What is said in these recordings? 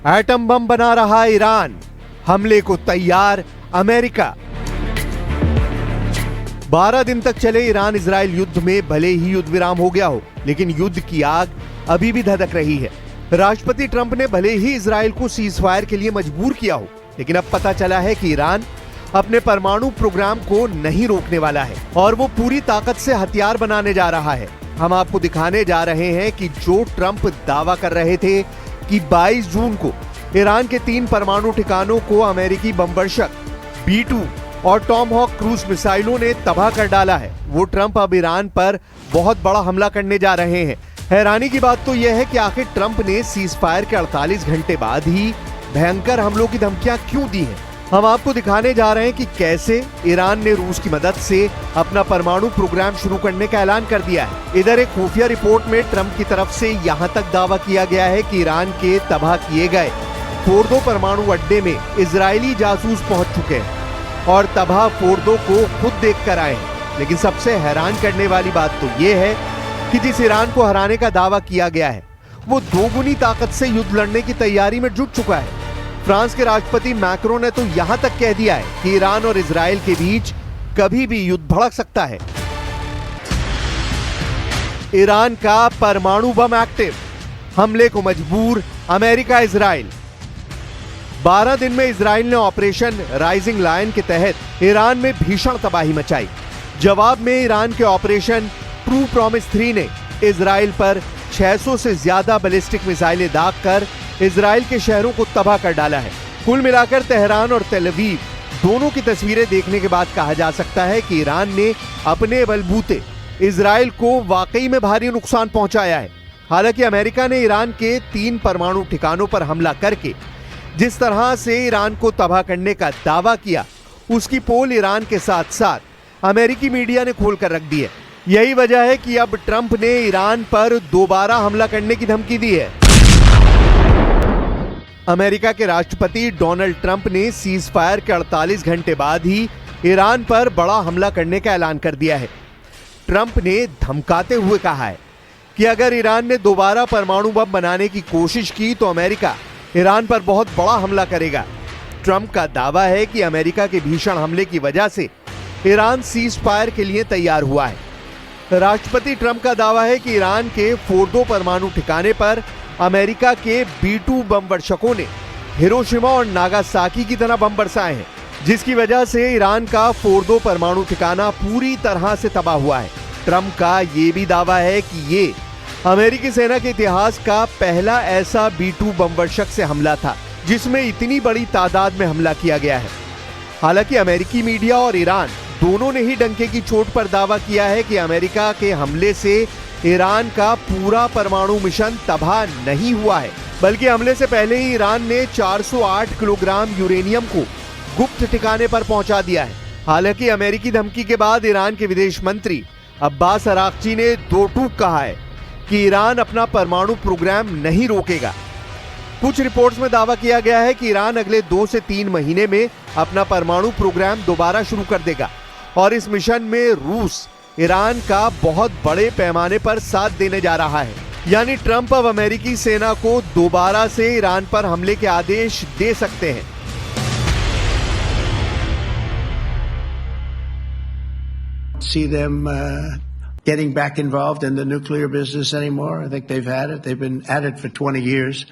Atom bomb बना रहा Iran, हमले को तैयार अमेरिका। 12 दिन तक चले ईरान इजराइल युद्ध में भले ही युद्ध विराम हो गया हो, लेकिन युद्ध की आग अभी भी धधक रही है। राष्ट्रपति ट्रंप ने भले ही इजराइल को सीज फायर के लिए मजबूर किया हो, लेकिन अब पता चला है कि ईरान अपने परमाणु प्रोग्राम को नहीं रोकने वाला है और वो पूरी ताकत से हथियार बनाने जा रहा है। हम आपको दिखाने जा रहे हैं कि जो ट्रंप दावा कर रहे थे कि 22 जून को ईरान के 3 परमाणु ठिकानों को अमेरिकी बमवर्षक B-2 और टॉमहॉक क्रूज मिसाइलों ने तबाह कर डाला है, वो ट्रंप अब ईरान पर बहुत बड़ा हमला करने जा रहे हैं। हैरानी की बात तो यह है कि आखिर ट्रंप ने सीज फायर के 48 घंटे बाद ही भयंकर हमलों की धमकियां क्यों दी हैं। हम आपको दिखाने जा रहे हैं कि कैसे ईरान ने रूस की मदद से अपना परमाणु प्रोग्राम शुरू करने का ऐलान कर दिया है। इधर एक खुफिया रिपोर्ट में ट्रंप की तरफ से यहां तक दावा किया गया है कि ईरान के तबाह किए गए फोर्दो परमाणु अड्डे में इजरायली जासूस पहुंच चुके हैं और तबाह फोर्दो को खुद देख कर आए हैं। लेकिन सबसे हैरान करने वाली बात तो ये है कि जिस ईरान को हराने का दावा किया गया है, वो दोगुनी ताकत से युद्ध लड़ने की तैयारी में जुट चुका है। फ्रांस के राष्ट्रपति मैक्रोन ने तो यहां तक कह दिया है कि ईरान और इजराइल के बीच कभी भी युद्ध भड़क सकता है। ईरान का परमाणु बम एक्टिव, हमले को मजबूर अमेरिका इजराइल। 12 दिन में इजराइल ने ऑपरेशन राइजिंग लायन के तहत ईरान में भीषण तबाही मचाई। जवाब में ईरान के ऑपरेशन ट्रू प्रॉमिस 3 ने इजराइल पर 600 से ज्यादा बैलिस्टिक मिसाइलें दागकर इजराइल के शहरों को तबाह कर डाला है। कुल मिलाकर तेहरान और तेल अवीव दोनों की तस्वीरें देखने के बाद कहा जा सकता है कि ईरान ने अपने बलबूते इजराइल को वाकई में भारी नुकसान पहुंचाया है। हालांकि अमेरिका ने ईरान के 3 परमाणु ठिकानों पर हमला करके जिस तरह से ईरान को तबाह करने का दावा किया, उसकी पोल ईरान के साथ साथ अमेरिकी मीडिया ने खोलकर रख दी है। यही वजह है कि अब ट्रंप ने ईरान पर दोबारा हमला करने की धमकी दी है। अमेरिका के राष्ट्रपति डोनाल्ड ट्रंप ने सीज फायर के 48 घंटे बाद ही ईरान पर बड़ा हमला करने का ऐलान कर दिया है। ट्रंप ने धमकाते हुए कहा है कि अगर ईरान ने दोबारा परमाणु बम बनाने की कोशिश की तो अमेरिका ईरान पर बहुत बड़ा हमला करेगा। ट्रंप का दावा है कि अमेरिका के भीषण हमले की वजह से ईरान सीज फायर के लिए तैयार हुआ है। राष्ट्रपति ट्रंप का दावा है कि ईरान के फोर्दो परमाणु ठिकाने पर अमेरिका के B-2 बम वर्षकों ने हिरोशिमा और नागासाकी की तरह बम बरसाए हैं, जिसकी वजह से ईरान का फोर्दो परमाणु ठिकाना पूरी तरह से तबाह हुआ है। ट्रंप का ये भी दावा है कि ये अमेरिकी सेना के इतिहास का पहला ऐसा B-2 बम वर्षक से हमला था जिसमें इतनी बड़ी तादाद में हमला किया गया है। हालांकि अमेरिकी मीडिया और ईरान दोनों ने ही डंके की चोट पर दावा किया है कि अमेरिका के हमले से ईरान का पूरा परमाणु मिशन तबाह नहीं हुआ है, बल्कि हमले से पहले ही ईरान ने 408 किलोग्राम यूरेनियम को गुप्त ठिकाने पर पहुंचा दिया है। हालांकि अमेरिकी धमकी के बाद ईरान के विदेश मंत्री अब्बास अराक्ची ने दो टूक कहा है कि ईरान अपना परमाणु प्रोग्राम नहीं रोकेगा। कुछ रिपोर्ट्स में दावा किया गया है कि ईरान अगले 2 से 3 महीने में अपना परमाणु प्रोग्राम दोबारा शुरू कर देगा और इस मिशन में रूस ईरान का बहुत बड़े पैमाने पर साथ देने जा रहा है। यानी ट्रंप अब अमेरिकी सेना को दोबारा से ईरान पर हमले के आदेश दे सकते हैं। See them getting back involved in the nuclear business anymore. I think they've had it. They've been at it for 20 years,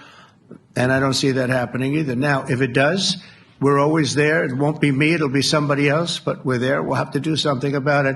and I don't see that happening either. Now, if it does, we're always there. It won't be me. It'll be somebody else, but we're there. We'll have to do something about it.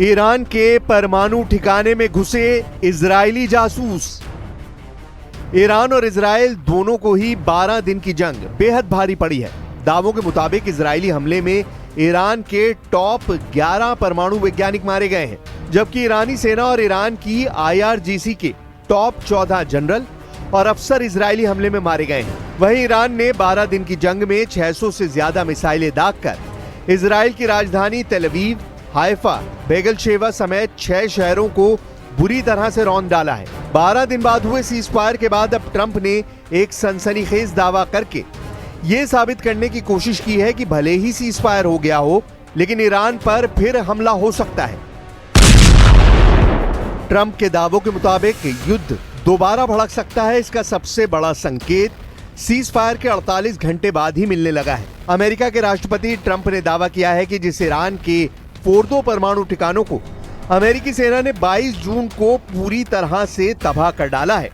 Iran के परमाणु ठिकाने में घुसे Israeli जासूस। Iran और Israel दोनों को ही 12 दिन की जंग बेहद भारी पड़ी है। दावों के मुताबिक इजरायली हमले में ईरान के टॉप 11 परमाणु वैज्ञानिक मारे गए हैं, जबकि ईरानी सेना और ईरान की IRGC के टॉप 14 जनरल और अफसर इजरायली हमले में मारे गए हैं। वहीं ईरान ने 12 दिन की जंग में 600 से ज्यादा मिसाइलें दागकर इजराइल की राजधानी तेल अवीव, हाइफा, बेगल शेवा समेत 6 शहरों को बुरी तरह से रौंद डाला है। 12 दिन बाद हुए सीज फायर के बाद अब ट्रंप ने एक सनसनीखेज दावा करके यह साबित करने की कोशिश की है कि भले ही सीज फायर हो गया हो, लेकिन ईरान पर फिर हमला हो सकता है। ट्रंप के दावों के मुताबिक युद्ध दोबारा भड़क सकता है। इसका सबसे बड़ा संकेत सीज फायर के 48 घंटे बाद ही मिलने लगा है। अमेरिका के राष्ट्रपति ट्रंप ने दावा किया है कि जिस ईरान के फोर्दो परमाणु ठिकानों को अमेरिकी सेना ने 22 जून को पूरी तरह से तबाह कर डाला है,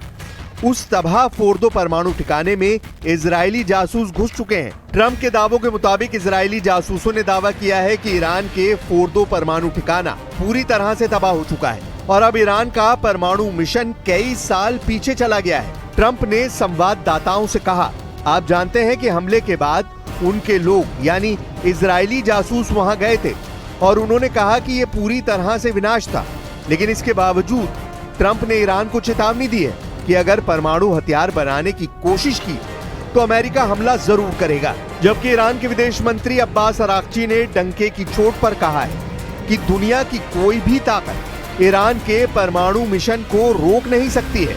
उस तबाह फोर्दो परमाणु ठिकाने में इजरायली जासूस घुस चुके हैं। ट्रंप के दावों के मुताबिक इजरायली जासूसों ने दावा किया है कि ईरान के फोर्दो परमाणु ठिकाना पूरी तरह से तबाह हो चुका है और अब ईरान का परमाणु मिशन कई साल पीछे चला गया है। ट्रंप ने संवाददाताओं से कहा, आप जानते हैं कि हमले के बाद उनके लोग यानी इजरायली जासूस वहां गए थे और उन्होंने कहा कि यह पूरी तरह से विनाश था, लेकिन इसके बावजूद ट्रंप ने ईरान को चेतावनी दी है कि अगर परमाणु हथियार बनाने की कोशिश की तो अमेरिका हमला जरूर करेगा। जबकि ईरान के विदेश मंत्री अब्बास अराक्ची ने डंके की चोट पर कहा है कि दुनिया की कोई भी ताकत ईरान के परमाणु मिशन को रोक नहीं सकती है।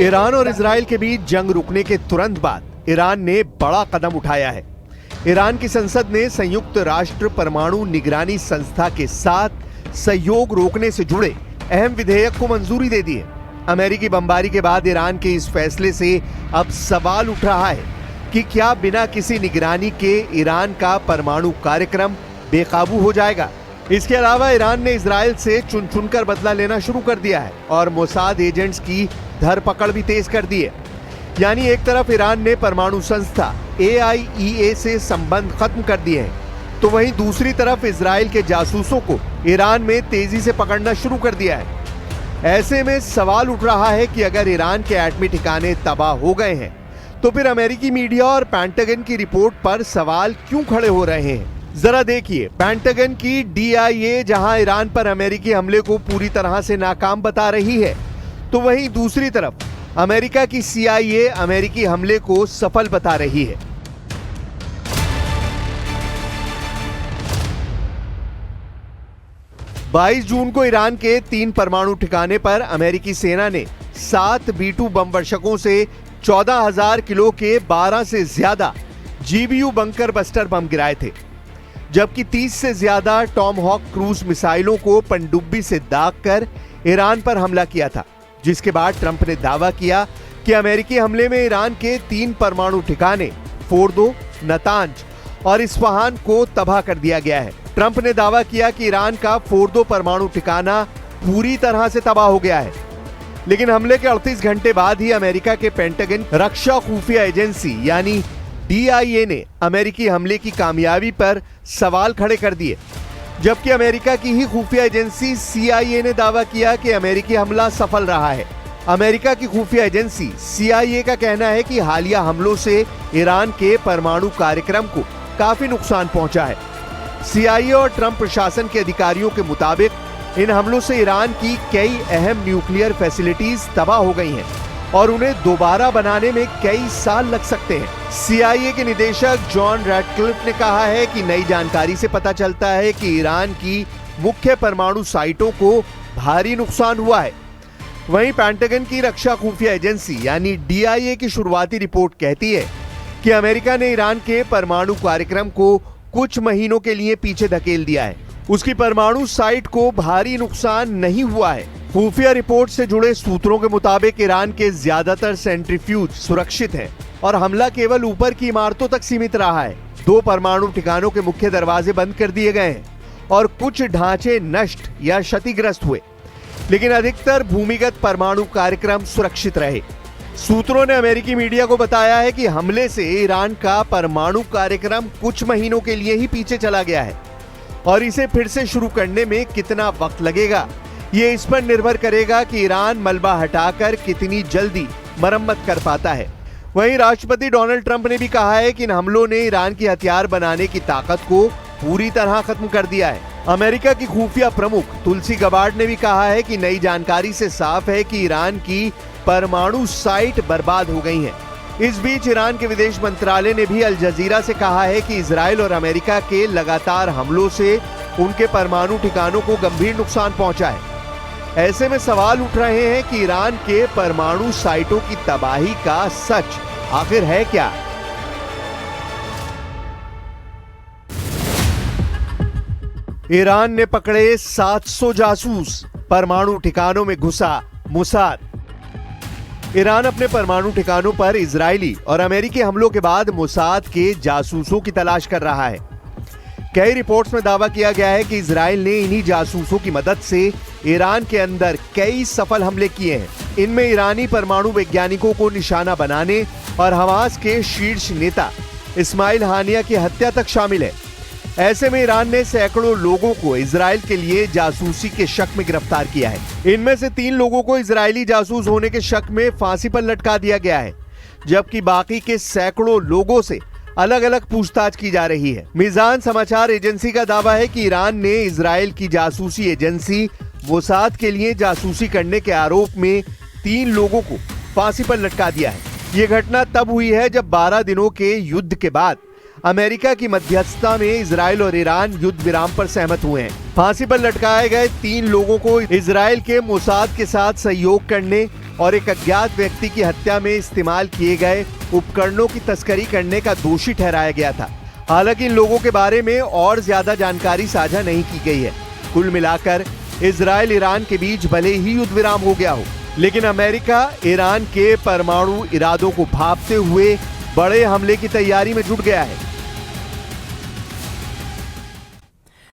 ईरान और इजराइल के बीच जंग रुकने के तुरंत बाद ईरान ने बड़ा कदम उठाया है। ईरान की संसद ने संयुक्त राष्ट्र परमाणु निगरानी संस्था के साथ सहयोग रोकने से जुड़े अहम विधेयक को मंजूरी दे दी है। अमेरिकी बमबारी के बाद ईरान के इस फैसले से अब सवाल उठ रहा है कि क्या बिना किसी निगरानी के ईरान का परमाणु कार्यक्रम बेकाबू हो जाएगा। इसके अलावा ईरान ने इजराइल से चुन चुनकर बदला लेना शुरू कर दिया है और मोसाद एजेंट्स की धरपकड़ भी तेज कर दी है। यानी एक तरफ ईरान ने परमाणु संस्था AIEA से संबंध खत्म कर दिए हैं, तो वहीं दूसरी तरफ इजराइल के जासूसों को ईरान में तेजी से पकड़ना शुरू कर दिया है। ऐसे में सवाल उठ रहा है कि अगर ईरान के एटमी ठिकाने तबाह हो गए हैं तो फिर अमेरिकी मीडिया और पेंटागन की रिपोर्ट पर सवाल क्यों खड़े हो रहे हैं। जरा देखिए, पेंटागन की DIA जहां ईरान पर अमेरिकी हमले को पूरी तरह से नाकाम बता रही है, तो वहीं दूसरी तरफ अमेरिका की CIA अमेरिकी हमले को सफल बता रही है। बाईस जून को ईरान के 3 परमाणु ठिकाने पर अमेरिकी सेना ने 7 B-2 बम वर्षकों से 14,000 किलो के 12 से ज्यादा GBU बंकर बस्टर बम गिराए थे, जबकि 30 से ज्यादा टॉमहॉक क्रूज मिसाइलों को पनडुब्बी से दागकर ईरान पर हमला किया था, जिसके बाद ट्रंप ने दावा किया कि अमेरिकी हमले में ईरान के 3 परमाणु ठिकाने फोर्दो, नतांज और इस्फहान को तबाह कर दिया गया है। ट्रंप ने दावा किया कि ईरान का फोर्दो परमाणु ठिकाना पूरी तरह से तबाह हो गया है, लेकिन हमले के 38 घंटे बाद ही अमेरिका के पेंटागन रक्षा खुफिया एजेंसी यानी DIA ने अमेरिकी हमले की कामयाबी पर सवाल खड़े कर दिए, जबकि अमेरिका की ही खुफिया एजेंसी CIA ने दावा किया कि अमेरिकी हमला सफल रहा है। अमेरिका की खुफिया एजेंसी CIA का कहना है कि हालिया हमलों से ईरान के परमाणु कार्यक्रम को काफी नुकसान पहुंचा है। CIA और ट्रंप प्रशासन के अधिकारियों के मुताबिक इन हमलों से ईरान की कई अहम न्यूक्लियर फैसिलिटीज तबाह हो गई हैं और उन्हें दोबारा बनाने में कई साल लग सकते हैं। CIA के निदेशक जॉन रैटक्लिफ ने कहा है कि नई जानकारी से पता चलता है कि ईरान की मुख्य परमाणु साइटों को भारी नुकसान हुआ है। वहीं पेंटागन की रक्षा खुफिया एजेंसी यानी DIA की शुरुआती रिपोर्ट कहती है कि अमेरिका ने ईरान के परमाणु कार्यक्रम को कुछ महीनों के लिए पीछे धकेल दिया है। उसकी परमाणु साइट को भारी नुकसान नहीं हुआ है। खुफिया रिपोर्ट से जुड़े सूत्रों के मुताबिक ईरान के ज्यादातर सेंट्रीफ्यूज सुरक्षित हैं और हमला केवल ऊपर की इमारतों तक सीमित रहा है। 2 परमाणु ठिकानों के मुख्य दरवाजे बंद कर दिए गए हैं और कुछ ढांचे नष्ट या क्षतिग्रस्त हुए, लेकिन अधिकतर भूमिगत परमाणु कार्यक्रम सुरक्षित रहे। सूत्रों ने अमेरिकी मीडिया को बताया है कि हमले से ईरान का परमाणु कार्यक्रम कुछ महीनों के लिए ही पीछे चला गया है और इसे फिर से शुरू करने में कितना वक्त लगेगा, ये इस पर निर्भर करेगा कि ईरान मलबा हटाकर कितनी जल्दी मरम्मत कर पाता है। वहीं राष्ट्रपति डोनाल्ड ट्रंप ने भी कहा है कि इन हमलों ने ईरान की हथियार बनाने की ताकत को पूरी तरह खत्म कर दिया है। अमेरिका की खुफिया प्रमुख तुलसी गबार्ड ने भी कहा है कि नई जानकारी से साफ है कि ईरान की परमाणु साइट बर्बाद हो गई हैं। इस बीच ईरान के विदेश मंत्रालय ने भी अल जजीरा से कहा है कि इजराइल और अमेरिका के लगातार हमलों से उनके परमाणु ठिकानों को गंभीर नुकसान पहुंचा है। ऐसे में सवाल उठ रहे हैं कि ईरान के परमाणु साइटों की तबाही का सच आखिर है क्या? ईरान ने पकड़े 700 जासूस, परमाणु ठिकानों में घुसा मोसाद। ईरान अपने परमाणु ठिकानों पर इजरायली और अमेरिकी हमलों के बाद मोसाद के जासूसों की तलाश कर रहा है। कई रिपोर्ट्स में दावा किया गया है कि इजराइल ने इन्हीं जासूसों की मदद से ईरान के अंदर कई सफल हमले किए हैं। इनमें ईरानी परमाणु वैज्ञानिकों को निशाना बनाने और हमास के शीर्ष नेता इस्माइल हानिया की हत्या तक शामिल है। ऐसे में ईरान ने सैकड़ों लोगों को इजराइल के लिए जासूसी के शक में गिरफ्तार किया है। इनमें से 3 लोगों को इजरायली जासूस होने के शक में फांसी पर लटका दिया गया है, जबकि बाकी के सैकड़ों लोगों से अलग अलग पूछताछ की जा रही है। मीज़ान समाचार एजेंसी का दावा है कि ईरान ने इजराइल की जासूसी एजेंसी मोसाद के लिए जासूसी करने के आरोप में 3 लोगों को फांसी पर लटका दिया है। ये घटना तब हुई है जब 12 दिनों के युद्ध के बाद अमेरिका की मध्यस्थता में इजराइल और ईरान युद्ध विराम पर सहमत हुए हैं। फांसी पर लटकाए गए 3 लोगों को इजराइल के मोसाद के साथ सहयोग करने और एक अज्ञात व्यक्ति की हत्या में इस्तेमाल किए गए उपकरणों की तस्करी करने का दोषी ठहराया गया था। हालांकि इन लोगों के बारे में और ज्यादा जानकारी साझा नहीं की गई है। कुल मिलाकर इजराइल ईरान के बीच भले ही युद्ध विराम हो गया हो, लेकिन अमेरिका ईरान के परमाणु इरादों को भांपते हुए बड़े हमले की तैयारी में जुट गया है।